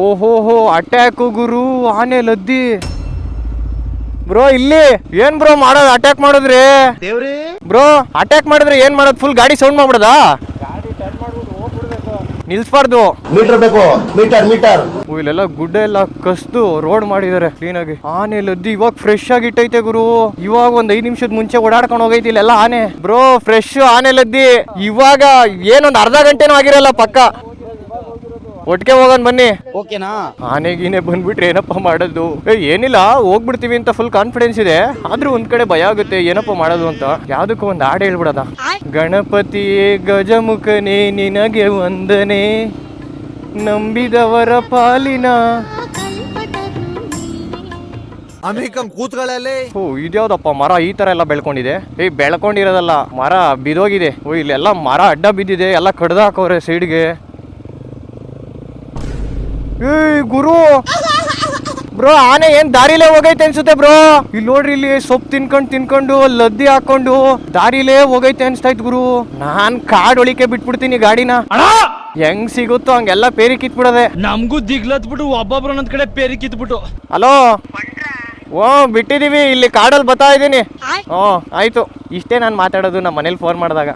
ಓಹೋಹೋ ಅಟ್ಯಾಕು ಗುರು, ಆನೆ ಲದ್ದಿ. ಬ್ರೋ ಇಲ್ಲಿ ಏನ್ ಬ್ರೋ ಮಾಡೋದು, ಅಟ್ಯಾಕ್ ಮಾಡಿದ್ರಿ ಬ್ರೋ? ಅಟ್ಯಾಕ್ ಮಾಡಿದ್ರೆ ಏನ್ ಮಾಡೋದು? ಫುಲ್ ಗಾಡಿ ಸೌಂಡ್ ಮಾಡ್ಬಿಡದಾ? ನಿಲ್ಸ್ಬಾರ್ದು, ಮೀಟರ್ ಬೇಕು, ಮೀಟರ್. ಇಲ್ಲೆಲ್ಲ ಗುಡ್ಡ ಎಲ್ಲ ಕಸ್ದು ರೋಡ್ ಮಾಡಿದಾರೆ ಕ್ಲೀನ್ ಆಗಿ. ಆನೆ ಲದ್ದಿ ಇವಾಗ ಫ್ರೆಶ್ ಆಗಿ ಇಟ್ಟೈತೆ ಗುರು. ಇವಾಗ ಒಂದ್ 5 ನಿಮಿಷದ ಮುಂಚೆ ಓಡಾಡ್ಕೊಂಡು ಹೋಗೈತಿ ಇಲ್ಲೆಲ್ಲ ಆನೆ. ಬ್ರೋ ಫ್ರೆಶ್ ಆನೆ ಲದ್ದಿ. ಇವಾಗ ಏನೊಂದ್ ಅರ್ಧ ಗಂಟೆನೂ ಆಗಿರಲ್ಲ ಪಕ್ಕ. ಒಟ್ಟಿಗೆ ಹೋಗೋಣ ಬನ್ನಿ. ಓಕೆನಾ? ಆನೆಗೀನೆ ಬಂದ್ಬಿಟ್ರೆ ಏನಪ್ಪ ಮಾಡೋದು? ಏನಿಲ್ಲ, ಹೋಗ್ಬಿಡ್ತೀವಿ ಅಂತ ಫುಲ್ ಕಾನ್ಫಿಡೆನ್ಸ್ ಇದೆ. ಆದ್ರೂ ಒಂದ್ ಕಡೆ ಭಯ ಆಗುತ್ತೆ, ಏನಪ್ಪ ಮಾಡೋದು ಅಂತ. ಯಾವ್ದಕ್ಕೂ ಒಂದ್ ಹಾಡು ಹೇಳ್ಬಿಡದ. ಗಣಪತಿಯೇ ಗಜಮುಖನೇ ನಿನಗೆ ವಂದನೆ, ನಂಬಿದವರ ಪಾಲಿನ. ಓ ಇದ್ಯಾವ್ದಪ್ಪ ಮರ ಈ ತರ ಎಲ್ಲ ಬೆಳ್ಕೊಂಡಿದೆ? ಬೆಳ್ಕೊಂಡಿರೋದಲ್ಲ, ಮರ ಬಿದೋಗಿದೆ. ಇಲ್ಲೆಲ್ಲ ಮರ ಅಡ್ಡ ಬಿದ್ದಿದೆ, ಎಲ್ಲ ಕಡ್ದು ಹಾಕೋರೆ ಸೈಡ್ಗೆ. ಗುರು ಬ್ರೋ, ಆನೆ ಏನ್ ದಾರಿಲೇ ಹೋಗೈತೆ ಅನ್ಸುತ್ತೆ ಬ್ರೋ. ಇಲ್ಲಿ ನೋಡ್ರಿ, ಇಲ್ಲಿ ಸೊಪ್ಪು ತಿನ್ಕೊಂಡು ಲದ್ದಿ ಹಾಕೊಂಡು ದಾರಿಲೇ ಹೋಗೈತೆ ಅನ್ಸ್ತಾಯ್ತು ಗುರು. ನಾನ್ ಕಾಡ್ ಒಳಿಕೆ ಬಿಟ್ಬಿಡ್ತೀನಿ ಗಾಡಿನ. ಹೆಂಗ್ ಸಿಗುತ್ತೋ ಹಂಗೆಲ್ಲ ಪೇರಿ ಕಿತ್ಬಿಡದೆ. ನಮ್ಗೂ ದಿಗ್ಲತ್ಬಿಟ್ಟು ಒಬ್ಬೊಬ್ರು ಒಂದೊಂದ್ ಕಡೆ ಪೇರಿ ಕಿತ್ಬಿಟ್ಟು. ಹಲೋ, ಓ ಬಿಟ್ಟಿದೀವಿ, ಇಲ್ಲಿ ಕಾಡಲ್ಲಿ ಬರ್ತಾ ಇದೀನಿ. ಆಯ್ತು, ಇಷ್ಟೇ ನಾನ್ ಮಾತಾಡೋದು. ನಮ್ಮ ಮನೇಲಿ ಫೋನ್ ಮಾಡಿದಾಗ